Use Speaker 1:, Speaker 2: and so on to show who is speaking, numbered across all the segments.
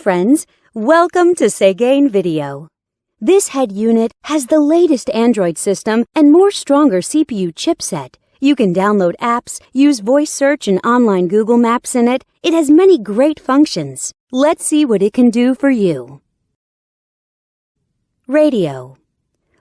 Speaker 1: friends, welcome to C220 Video. This head unit has the latest Android system and more stronger CPU chipset. You can download apps, use voice search and online Google Maps in it. It has many great functions. Let's see what it can do for you. Radio.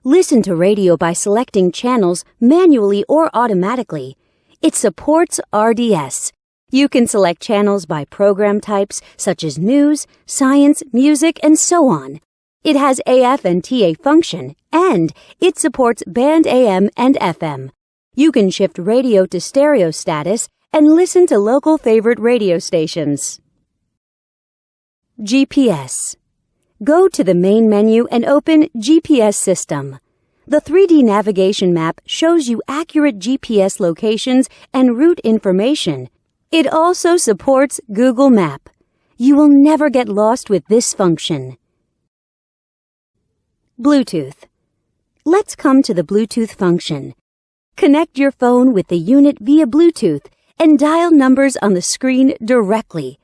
Speaker 1: Listen to radio by selecting channels manually or automatically. It supports RDS. You can select channels by program types such as news, science, music, and so on. It has AF and TA function, and it supports band AM and FM. You can shift radio to stereo status and listen to local favorite radio stations. GPS. Go to the main menu and open GPS System. The 3D navigation map shows you accurate GPS locations and route information. It also supports Google Map. You will never get lost with this function. Bluetooth. Let's come to the Bluetooth function. Connect your phone with the unit via Bluetooth and dial numbers on the screen directly.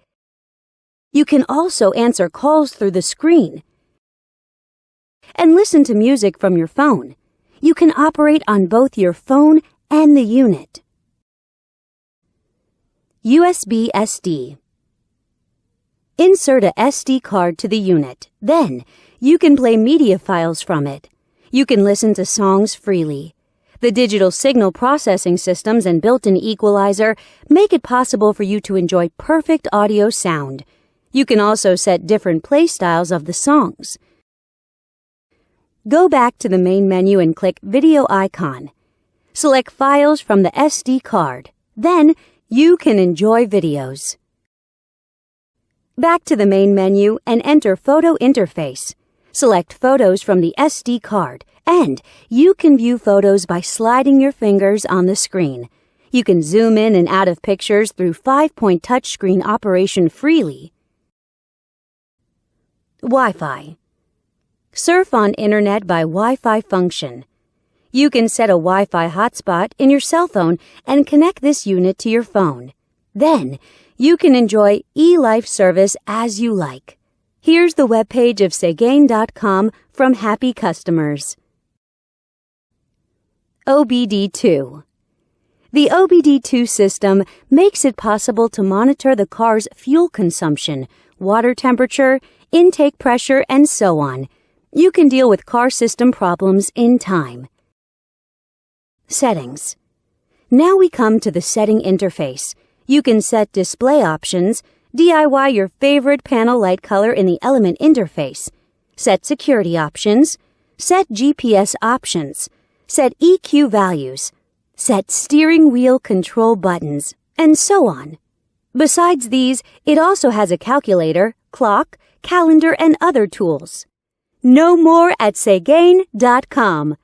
Speaker 1: You can also answer calls through the screen and listen to music from your phone. You can operate on both your phone and the unit. USB SD. Insert a SD card to the unit. Then, you can play media files from it. You can listen to songs freely. The digital signal processing systems and built-in equalizer make it possible for you to enjoy perfect audio sound. You can also set different play styles of the songs. Go back to the main menu and click Video icon. Select Files from the SD card. Then, you can enjoy videos. Back to the main menu and enter Photo Interface. Select Photos from the SD card, and you can view photos by sliding your fingers on the screen. You can zoom in and out of pictures through 5-point touchscreen operation freely. Wi-Fi. Surf on Internet by Wi-Fi function. You can set a Wi-Fi hotspot in your cell phone and connect this unit to your phone. Then, you can enjoy eLife service as you like. Here's the webpage of C220.com from happy customers. OBD2. The OBD2 system makes it possible to monitor the car's fuel consumption, water temperature, intake pressure, and so on. You can deal with car system problems in time. Settings. Now we come to the setting interface. You can set display options, DIY your favorite panel light color in the element interface, set security options, set GPS options, set EQ values, set steering wheel control buttons, and so on. Besides these, it also has a calculator, clock, calendar, and other tools. Know more at C220.com.